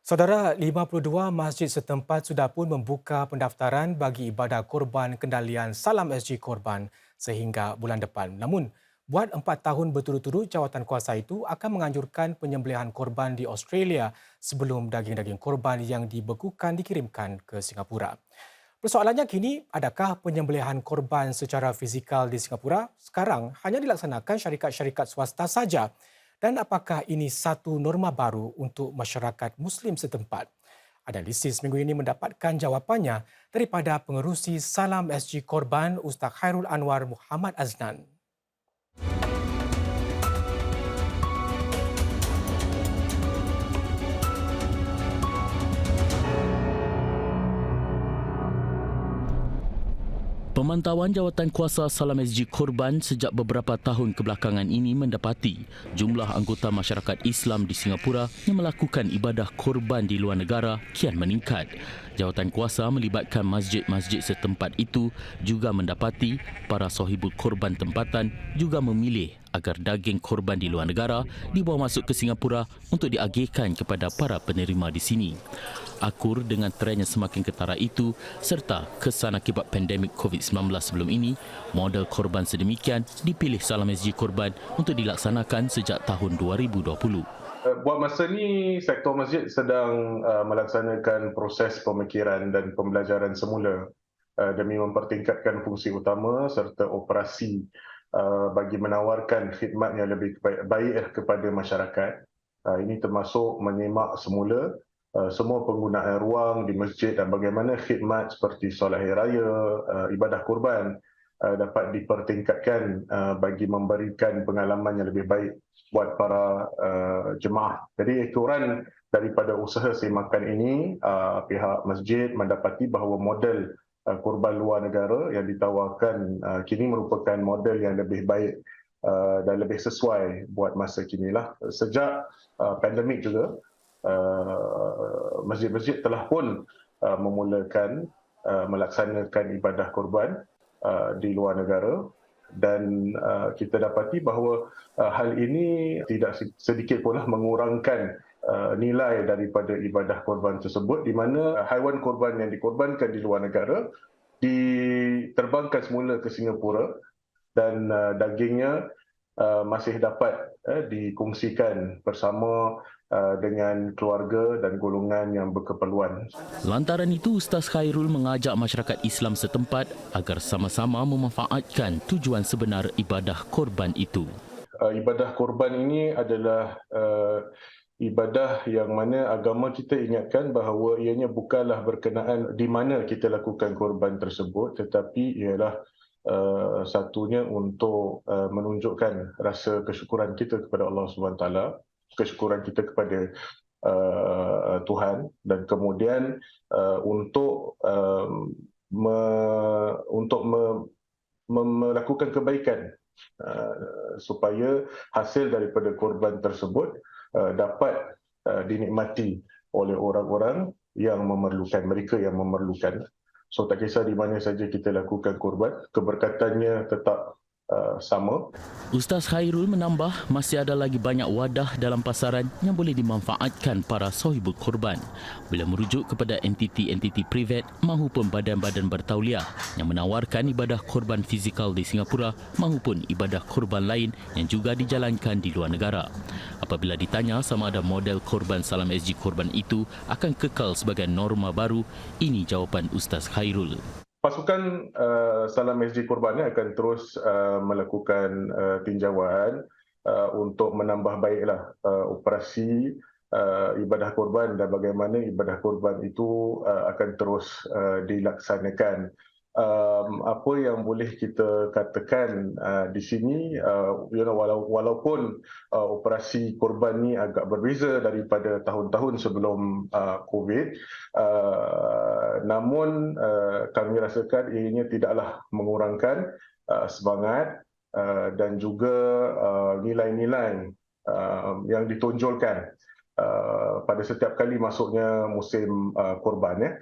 Saudara, 52 masjid setempat sudah pun membuka pendaftaran bagi ibadah korban kendalian Salam SG Korban sehingga bulan depan. Namun, buat 4 tahun berturut-turut jawatan kuasa itu akan menganjurkan penyembelihan korban di Australia sebelum daging-daging korban yang dibekukan dikirimkan ke Singapura. Persoalannya kini, adakah penyembelihan korban secara fizikal di Singapura sekarang hanya dilaksanakan syarikat-syarikat swasta saja? Dan apakah ini satu norma baru untuk masyarakat Muslim setempat? Analisis minggu ini mendapatkan jawapannya daripada pengerusi Salam SG Korban Ustaz Khairul Anwar Muhammad Aznan. Pemantauan jawatan kuasa Salam SG Korban sejak beberapa tahun kebelakangan ini mendapati jumlah anggota masyarakat Islam di Singapura yang melakukan ibadah korban di luar negara kian meningkat. Jawatan kuasa melibatkan masjid-masjid setempat itu juga mendapati para sahibul korban tempatan juga memilih agar daging korban di luar negara dibawa masuk ke Singapura untuk diagihkan kepada para penerima di sini. Akur dengan trennya semakin ketara itu serta kesan akibat pandemik COVID-19 sebelum ini, model korban sedemikian dipilih Salam SG Korban untuk dilaksanakan sejak tahun 2020. Buat masa ni, sektor masjid sedang melaksanakan proses pemikiran dan pembelajaran semula demi mempertingkatkan fungsi utama serta operasi bagi menawarkan khidmat yang lebih baik kepada masyarakat. Ini termasuk menyemak semula semua penggunaan ruang di masjid dan bagaimana khidmat seperti solat hari raya, ibadah kurban dapat dipertingkatkan bagi memberikan pengalaman yang lebih baik buat para jemaah. Jadi ikuran daripada usaha semakan ini, pihak masjid mendapati bahawa model kurban luar negara yang ditawarkan kini merupakan model yang lebih baik dan lebih sesuai buat masa kinilah. Sejak pandemik juga, masjid-masjid telah pun memulakan melaksanakan ibadah kurban di luar negara dan kita dapati bahawa hal ini tidak sedikit pula mengurangkan nilai daripada ibadah korban tersebut, di mana haiwan korban yang dikorbankan di luar negara diterbangkan semula ke Singapura dan dagingnya masih dapat dikongsikan bersama dengan keluarga dan golongan yang berkeperluan. Lantaran itu, Ustaz Khairul mengajak masyarakat Islam setempat agar sama-sama memanfaatkan tujuan sebenar ibadah korban itu. Ibadah korban ini adalah ibadah yang mana agama kita ingatkan bahawa ianya bukanlah berkenaan di mana kita lakukan korban tersebut, tetapi ialah satunya untuk menunjukkan rasa kesyukuran kita kepada Allah SWT, kesyukuran kita kepada Tuhan, dan kemudian untuk melakukan kebaikan supaya hasil daripada korban tersebut dapat dinikmati oleh orang-orang yang memerlukan, mereka yang memerlukan. So tak kisah di mana saja kita lakukan korban, keberkatannya tetap sama. Ustaz Khairul menambah masih ada lagi banyak wadah dalam pasaran yang boleh dimanfaatkan para sahibul korban bila merujuk kepada entiti-entiti privat mahupun badan-badan bertauliah yang menawarkan ibadah korban fizikal di Singapura mahupun ibadah korban lain yang juga dijalankan di luar negara. Apabila ditanya sama ada model korban Salam SG Korban itu akan kekal sebagai norma baru, ini jawapan Ustaz Khairul. Pasukan Salam SG Korban akan terus melakukan tinjauan untuk menambah baiklah operasi ibadah korban dan bagaimana ibadah korban itu akan terus dilaksanakan. Apa yang boleh kita katakan di sini, walaupun operasi korban ni agak berbeza daripada tahun-tahun sebelum COVID, namun kami rasakan ianya tidaklah mengurangkan semangat dan juga nilai-nilai yang ditonjolkan pada setiap kali masuknya musim korban.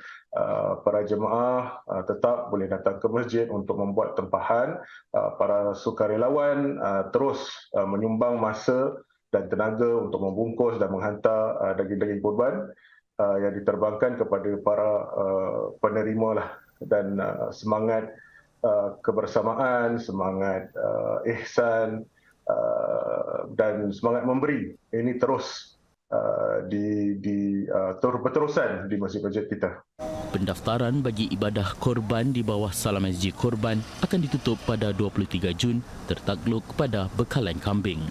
Para jemaah tetap boleh datang ke masjid untuk membuat tempahan. Para sukarelawan terus menyumbang masa dan tenaga untuk membungkus dan menghantar daging-daging korban. yang diterbangkan kepada para penerima lah, dan semangat kebersamaan, semangat ihsan dan semangat memberi ini terus berterusan di masjid-masjid kita. Pendaftaran bagi ibadah korban di bawah Salam SG Korban akan ditutup pada 23 Jun tertakluk pada bekalan kambing.